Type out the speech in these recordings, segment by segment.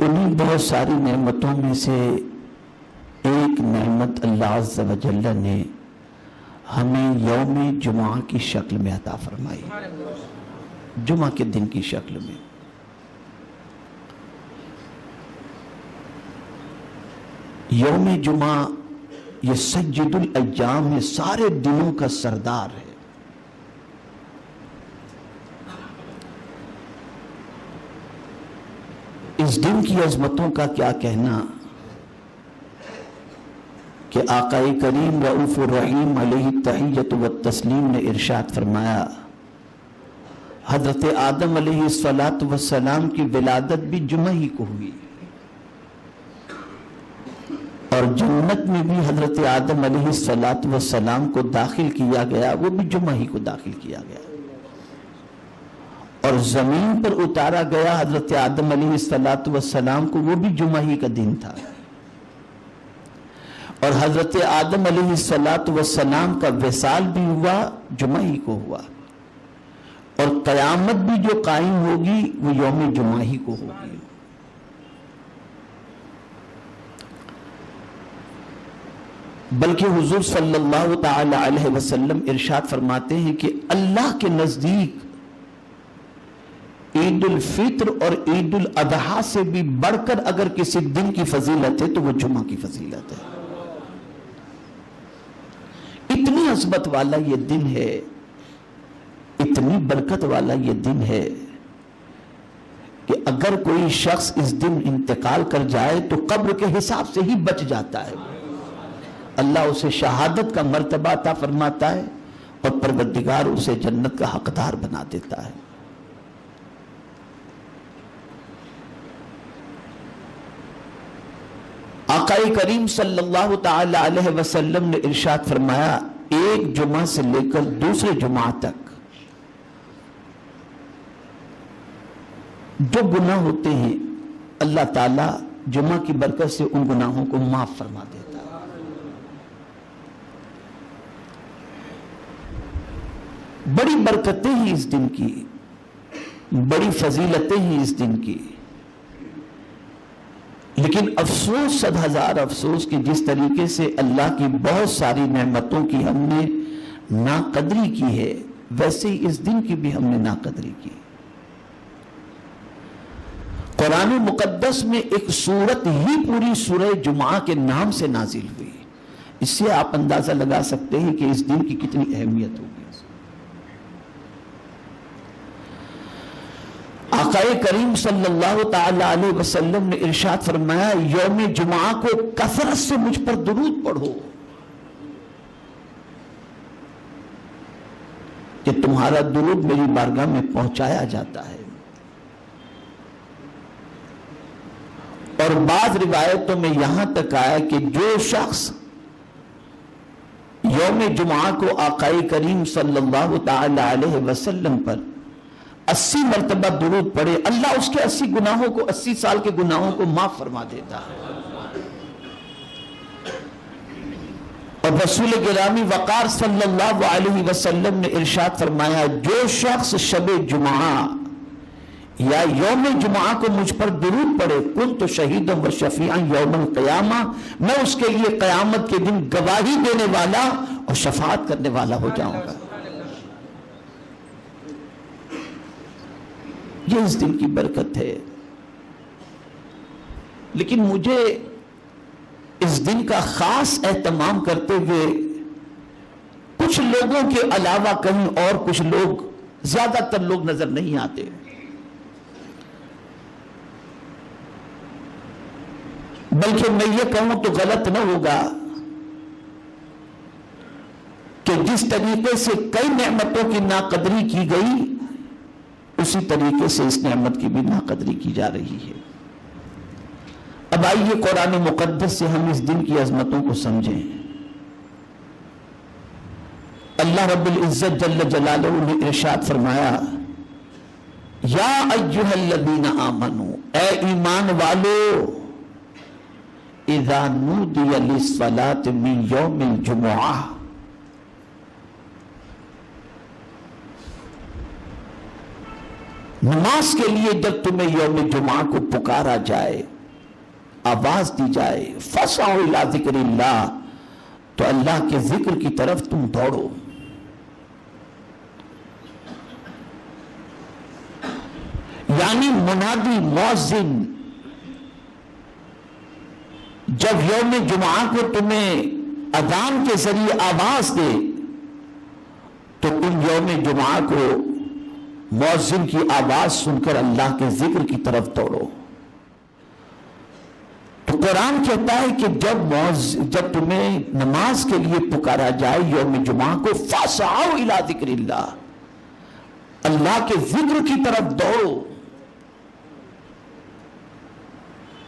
انہیں بہت ساری نعمتوں میں سے ایک نعمت اللہ عز و جل نے ہمیں یوم جمعہ کی شکل میں عطا فرمائی، جمعہ کے دن کی شکل میں۔ یوم جمعہ یہ سید الایام ہے، سارے دنوں کا سردار ہے۔ اس دن کی عظمتوں کا کیا کہنا کہ آقا کریم رؤوف الرحیم علیہ التحیۃ والتسلیم نے ارشاد فرمایا، حضرت آدم علیہ السلام کی ولادت بھی جمعہ ہی کو ہوئی، اور جنت میں بھی حضرت آدم علیہ السلام کو داخل کیا گیا، وہ بھی جمعہ ہی کو داخل کیا گیا، اور زمین پر اتارا گیا حضرت آدم علیہ السلام کو، وہ بھی جمعہ ہی کا دن تھا، اور حضرت آدم علیہ السلام کا وصال بھی ہوا، جمعہ ہی کو ہوا، اور قیامت بھی جو قائم ہوگی وہ یوم جمعہ ہی کو ہوگی۔ بلکہ حضور صلی اللہ تعالی علیہ وسلم ارشاد فرماتے ہیں کہ اللہ کے نزدیک عید الفطر اور عید الاضحیٰ سے بھی بڑھ کر اگر کسی دن کی فضیلت ہے تو وہ جمعہ کی فضیلت ہے۔ اتنی عظمت والا یہ دن ہے، اتنی برکت والا یہ دن ہے کہ اگر کوئی شخص اس دن انتقال کر جائے تو قبر کے حساب سے ہی بچ جاتا ہے، اللہ اسے شہادت کا مرتبہ عطا فرماتا ہے اور پروردگار اسے جنت کا حقدار بنا دیتا ہے۔ آقا کریم صلی اللہ تعالی علیہ وسلم نے ارشاد فرمایا، ایک جمعہ سے لے کر دوسرے جمعہ تک جو گناہ ہوتے ہیں اللہ تعالیٰ جمعہ کی برکت سے ان گناہوں کو معاف فرما دیتا ہے۔ بڑی برکتیں ہیں اس دن کی، بڑی فضیلتیں ہیں اس دن کی، لیکن افسوس، 100,000 افسوس کہ جس طریقے سے اللہ کی بہت ساری نعمتوں کی ہم نے ناقدری کی ہے، ویسے ہی اس دن کی بھی ہم نے ناقدری کی۔ قرآن مقدس میں ایک سورت ہی پوری سورہ جمعہ کے نام سے نازل ہوئی، اس سے آپ اندازہ لگا سکتے ہیں کہ اس دن کی کتنی اہمیت ہوگی۔ آقا کریم صلی اللہ تعالی علیہ وسلم نے ارشاد فرمایا، یوم جمعہ کو کثرت سے مجھ پر درود پڑھو کہ تمہارا درود میری بارگاہ میں پہنچایا جاتا ہے۔ اور بعض روایتوں میں یہاں تک آیا کہ جو شخص یوم جمعہ کو آقا کریم صلی اللہ تعالی علیہ وسلم پر 80 مرتبہ درود پڑھے، اللہ اس کے 80 گناہوں کو، 80 سال کے گناہوں کو معاف فرما دیتا ہے۔ اور رسول گرامی وقار صلی اللہ علیہ وسلم نے ارشاد فرمایا، جو شخص شب جمعہ یا یوم جمعہ کو مجھ پر درود پڑھے، کنت شہیدا و شفیعا یوم القیامہ، میں اس کے لیے قیامت کے دن گواہی دینے والا اور شفاعت کرنے والا ہو جاؤں گا۔ یہ اس دن کی برکت ہے، لیکن مجھے اس دن کا خاص اہتمام کرتے ہوئے کچھ لوگوں کے علاوہ کہیں اور کچھ لوگ، زیادہ تر لوگ نظر نہیں آتے۔ بلکہ میں یہ کہوں تو غلط نہ ہوگا کہ جس طریقے سے کئی نعمتوں کی ناقدری کی گئی، اسی طریقے سے اس نعمت کی بھی ناقدری کی جا رہی ہے۔ اب آئیے قرآن مقدس سے ہم اس دن کی عظمتوں کو سمجھیں۔ اللہ رب العزت جل جلالہ نے ارشاد فرمایا، یا ایھا الذین آمنوا، اے ایمان والو، اذا نودی للصلاۃ من یوم الجمعہ، نماز کے لیے جب تمہیں یوم جمعہ کو پکارا جائے، آواز دی جائے فَاسْعَوْا إِلَىٰ ذِكْرِ اللَّهِ، تو اللہ کے ذکر کی طرف تم دوڑو۔ یعنی منادی مؤذن جب یوم جمعہ کو تمہیں اذان کے ذریعے آواز دے تو تم یوم جمعہ کو مؤذن کی آواز سن کر اللہ کے ذکر کی طرف دوڑو۔ تو قرآن کہتا ہے کہ جب تمہیں نماز کے لیے پکارا جائے یوم جمعہ کو فَاسْعَوْا إِلَىٰ ذِكْرِ اللَّهِ، اللہ کے ذکر کی طرف دوڑو۔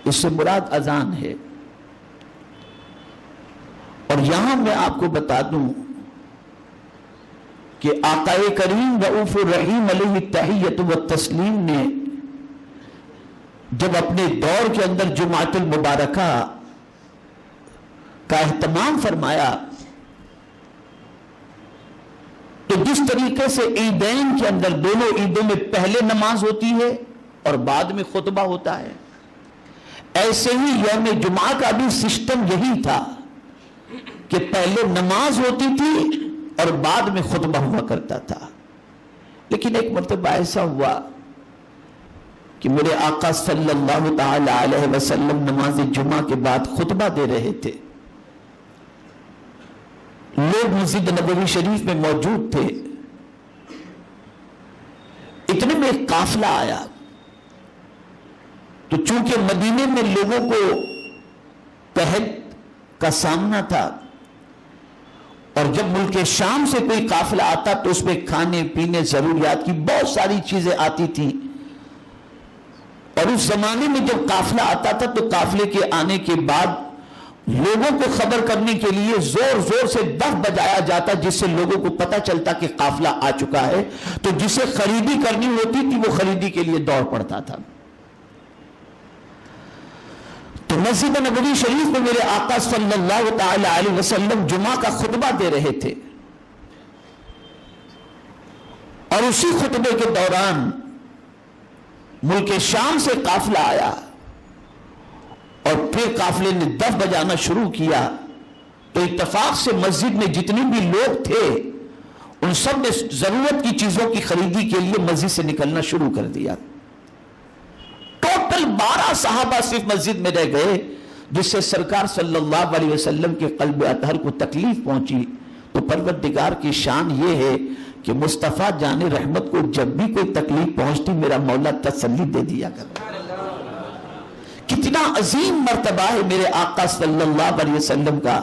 اس سے مراد اذان ہے۔ اور یہاں میں آپ کو بتا دوں کہ آقا کریم رؤوف الرحیم علیہ التحیۃ والتسلیم نے جب اپنے دور کے اندر جمعۃ المبارکہ کا اہتمام فرمایا تو جس طریقے سے عیدین کے اندر دونوں عیدوں میں پہلے نماز ہوتی ہے اور بعد میں خطبہ ہوتا ہے، ایسے ہی یوم جمعہ کا بھی سسٹم یہی تھا کہ پہلے نماز ہوتی تھی اور بعد میں خطبہ ہوا کرتا تھا۔ لیکن ایک مرتبہ ایسا ہوا کہ میرے آقا صلی اللہ تعالی علیہ وسلم نماز جمعہ کے بعد خطبہ دے رہے تھے، لوگ مسجد نبوی شریف میں موجود تھے، اتنے میں ایک قافلہ آیا۔ تو چونکہ مدینے میں لوگوں کو قحط کا سامنا تھا اور جب ملک شام سے کوئی قافلہ آتا تو اس میں کھانے پینے ضروریات کی بہت ساری چیزیں آتی تھی، اور اس زمانے میں جب قافلہ آتا تھا تو قافلے کے آنے کے بعد لوگوں کو خبر کرنے کے لیے زور زور سے دف بجایا جاتا جس سے لوگوں کو پتہ چلتا کہ قافلہ آ چکا ہے، تو جسے خریدی کرنی ہوتی تھی وہ خریدی کے لیے دوڑ پڑتا تھا۔ تو مسجد نبوی شریف میں میرے آقا صلی اللہ تعالی علیہ وسلم جمعہ کا خطبہ دے رہے تھے، اور اسی خطبے کے دوران ملک شام سے قافلہ آیا اور پھر قافلے نے دف بجانا شروع کیا۔ تو اتفاق سے مسجد میں جتنے بھی لوگ تھے ان سب نے ضرورت کی چیزوں کی خریدی کے لیے مسجد سے نکلنا شروع کر دیا۔ ٹوٹل 12 صحابہ صرف مسجد میں رہ گئے، جس سے سرکار صلی اللہ علیہ وسلم کے قلب اطہر کو تکلیف پہنچی۔ تو پروردگار کی شان یہ ہے کہ مصطفیٰ جان رحمت کو جب بھی کوئی تکلیف پہنچتی میرا مولا تسلی دے دیا کرتا۔ کتنا عظیم مرتبہ ہے میرے آقا صلی اللہ علیہ وسلم کا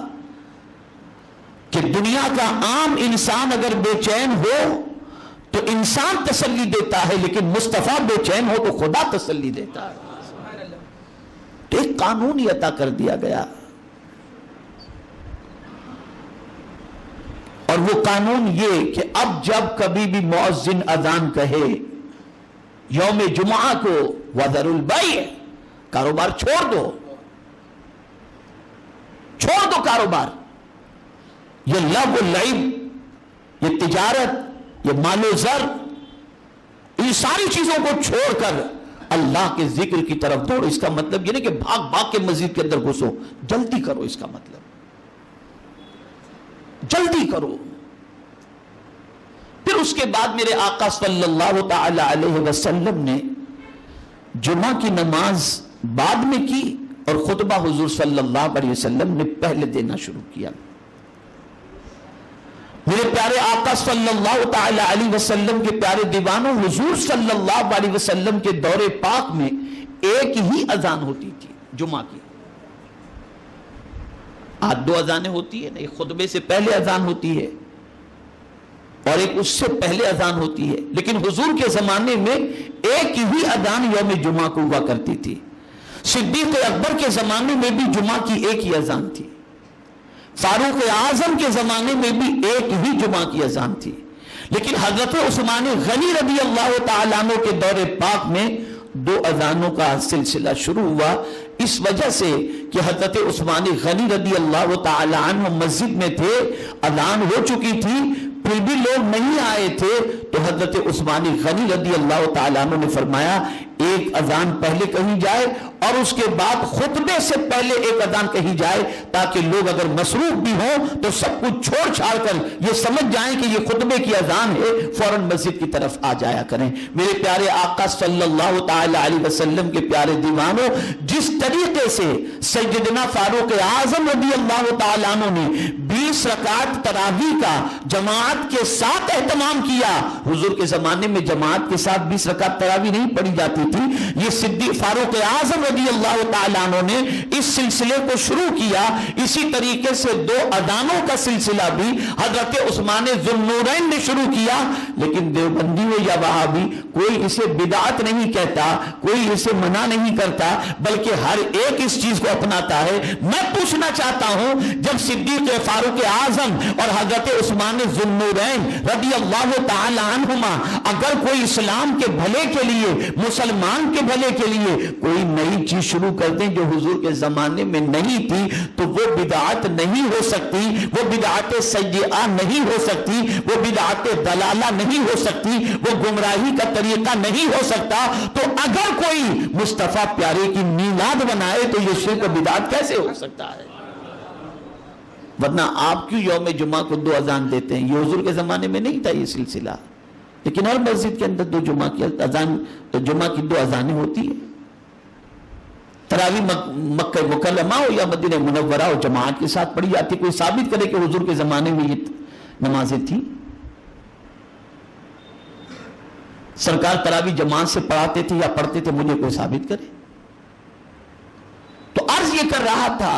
کہ دنیا کا عام انسان اگر بے چین ہو تو انسان تسلی دیتا ہے، لیکن مصطفیٰ بے چین ہو تو خدا تسلی دیتا ہے۔ تو ایک قانون ہی عطا کر دیا گیا، اور وہ قانون یہ کہ اب جب کبھی بھی مؤذن اذان کہے یوم جمعہ کو وَذَرُوا الْبَيْعَ، کاروبار چھوڑ دو کاروبار، یہ لغو لعب، یہ تجارت، یہ مال و زر، ان ساری چیزوں کو چھوڑ کر اللہ کے ذکر کی طرف دوڑو۔ اس کا مطلب یہ نہیں کہ بھاگ بھاگ کے مسجد کے اندر گھسو، جلدی کرو، اس کا مطلب جلدی کرو۔ پھر اس کے بعد میرے آقا صلی اللہ تعالی علیہ وسلم نے جمعہ کی نماز بعد میں کی اور خطبہ حضور صلی اللہ علیہ وسلم نے پہلے دینا شروع کیا۔ میرے پیارے آقا صلی اللہ تعالی علیہ وسلم کے پیارے دیوانوں، حضور صلی اللہ علیہ وسلم کے دور پاک میں ایک ہی اذان ہوتی تھی جمعہ کی۔ آج 2 اذانیں ہوتی ہیں، ایک خطبے سے پہلے اذان ہوتی ہے اور ایک اس سے پہلے اذان ہوتی ہے، لیکن حضور کے زمانے میں ایک ہی اذان یوم جمعہ کو ہوا کرتی تھی۔ صدیق اکبر کے زمانے میں بھی جمعہ کی ایک ہی اذان تھی، فاروق اعظم کے زمانے میں بھی ایک ہی جمعہ کی اذان تھی، لیکن حضرت عثمان غنی رضی اللہ تعالیٰ عنہ کے دور پاک میں 2 اذانوں کا سلسلہ شروع ہوا، اس وجہ سے کہ حضرت عثمان غنی رضی اللہ تعالیٰ عنہ مسجد میں تھے، اذان ہو چکی تھی، پھر بھی لوگ نہیں آئے تھے تو حضرت عثمان غنی رضی اللہ تعالیٰ عنہ نے فرمایا ایک اذان پہلے کہی جائے اور اس کے بعد خطبے سے پہلے ایک اذان کہی جائے تاکہ لوگ اگر مصروف بھی ہوں تو سب کچھ چھوڑ چھاڑ کر یہ سمجھ جائیں کہ یہ خطبے کی اذان ہے، فوراً مسجد کی طرف آ جایا کریں۔ میرے پیارے آقا صلی اللہ تعالی علیہ وسلم کے پیارے دیوانوں، جس طریقے سے سیدنا فاروق اعظم رضی اللہ تعالیٰ عنہ نے 20 رکعت تراویح کا جماعت کے ساتھ اہتمام کیا، حضور کے زمانے میں جماعت کے ساتھ 20 رکعت تراویح نہیں پڑھی جاتی تھی، یہ صدیق فاروق اعظم رضی اللہ تعالیٰ عنہ نے اس سلسلے کو شروع کیا۔ اسی طریقے سے 2 اذانوں کا سلسلہ بھی حضرت عثمان ذوالنورین نے شروع کیا، لیکن دیوبندی ہو یا وہابی کوئی اسے بدعت نہیں کہتا، کوئی اسے منع نہیں کرتا، بلکہ ہر ایک اس چیز کو اپناتا ہے۔ میں پوچھنا چاہتا ہوں جب صدیق فاروق اعظم اور حضرت عثمان ذوالنورین رضی اللہ تعالی عنہما اگر کوئی اسلام کے بھلے کے لیے، مسلمان کے بھلے کے لیے کوئی نئی چیز شروع کر دیں جو حضور کے زمانے میں نہیں تھی تو وہ بدعت نہیں ہو سکتی، وہ بدعت سیئہ نہیں ہو سکتی، وہ بدعت دلالہ نہیں ہو سکتی، وہ گمراہی کا طریقہ نہیں ہو سکتا۔ تو اگر کوئی مصطفیٰ پیارے کی میلاد بنائے تو یہ شرک و بدعت کیسے ہو سکتا ہے؟ ورنہ آپ کیوں یوم جمعہ کو 2 اذان دیتے ہیں؟ یہ حضور کے زمانے میں نہیں تھا یہ سلسلہ، لیکن ہر مسجد کے اندر 2 جمعہ کی اذان، جمعہ کی 2 اذانیں ہوتی ہیں۔ تراویح مکہ مکرمہ ہو یا مدینہ منورہ ہو جماعت کے ساتھ پڑھی جاتی، کوئی ثابت کرے کہ حضور کے زمانے میں یہ نمازیں تھیں؟ سرکار تراویح جماعت سے پڑھاتے تھے یا پڑھتے تھے؟ مجھے کوئی ثابت کرے۔ تو عرض یہ کر رہا تھا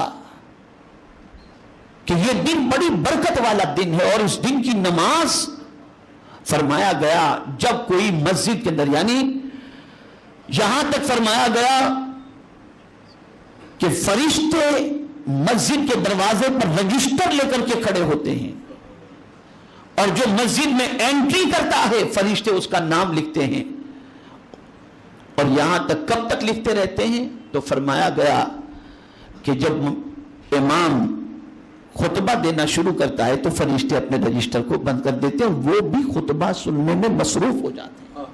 کہ یہ دن بڑی برکت والا دن ہے، اور اس دن کی نماز فرمایا گیا جب کوئی مسجد کے اندر، یعنی یہاں تک فرمایا گیا کہ فرشتے مسجد کے دروازے پر رجسٹر لے کر کے کھڑے ہوتے ہیں، اور جو مسجد میں انٹری کرتا ہے فرشتے اس کا نام لکھتے ہیں، اور یہاں تک کب تک لکھتے رہتے ہیں؟ تو فرمایا گیا کہ جب امام خطبہ دینا شروع کرتا ہے تو فرشتے اپنے رجسٹر کو بند کر دیتے ہیں، وہ بھی خطبہ سننے میں مصروف ہو جاتے ہیں۔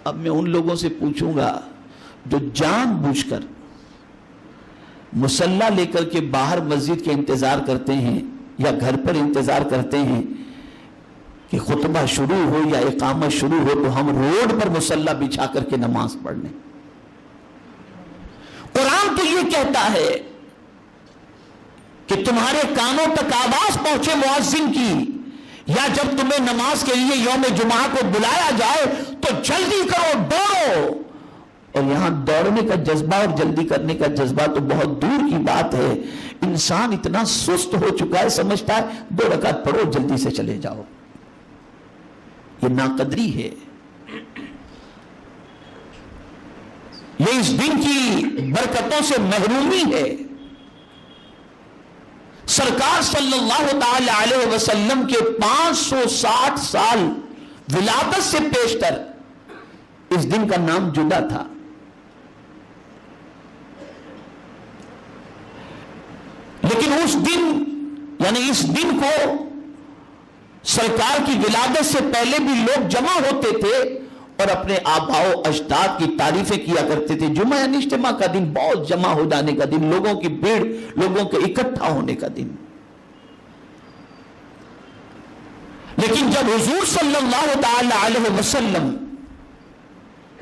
اب میں ان لوگوں سے پوچھوں گا جو جان بوجھ کر مصلی لے کر کے باہر مسجد کے انتظار کرتے ہیں یا گھر پر انتظار کرتے ہیں کہ خطبہ شروع ہو یا اقامت شروع ہو تو ہم روڈ پر مصلی بچھا کر کے نماز پڑھ لیں۔ قرآن تو یہ کہتا ہے کہ تمہارے کانوں تک آواز پہنچے مؤذن کی، یا جب تمہیں نماز کے لیے یوم جمعہ کو بلایا جائے تو جلدی کرو، دوڑو۔ اور یہاں دوڑنے کا جذبہ اور جلدی کرنے کا جذبہ تو بہت دور کی بات ہے۔ انسان اتنا سست ہو چکا ہے، سمجھتا ہے 2 رکعت پڑھو جلدی سے چلے جاؤ۔ یہ ناقدری ہے، یہ اس دن کی برکتوں سے محرومی ہے۔ سرکار صلی اللہ تعالی علیہ وسلم کے 560 سال ولادت سے پیشتر اس دن کا نام جدا تھا۔ لیکن اس دن، یعنی اس دن کو سرکار کی ولادت سے پہلے بھی لوگ جمع ہوتے تھے اور اپنے آباء و اجداد کی تعریفیں کیا کرتے تھے۔ جمعہ یعنی اجتماع کا دن، بہت جمع ہو جانے کا دن، لوگوں کی بھیڑ، لوگوں کے اکٹھا ہونے کا دن۔ لیکن جب حضور صلی اللہ تعالی علیہ وسلم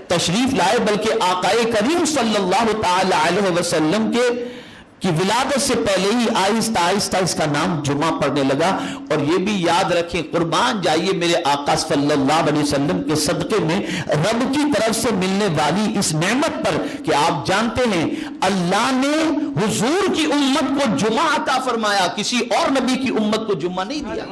تشریف لائے، بلکہ آقا کریم صلی اللہ تعالی علیہ وسلم کی ولادت سے پہلے ہی آہستہ آہستہ اس کا نام جمعہ پڑنے لگا۔ اور یہ بھی یاد رکھیں، قربان جائیے میرے آقا صلی اللہ علیہ وسلم کے صدقے میں رب کی طرف سے ملنے والی اس نعمت پر کہ آپ جانتے ہیں اللہ نے حضور کی امت کو جمعہ عطا فرمایا، کسی اور نبی کی امت کو جمعہ نہیں دیا۔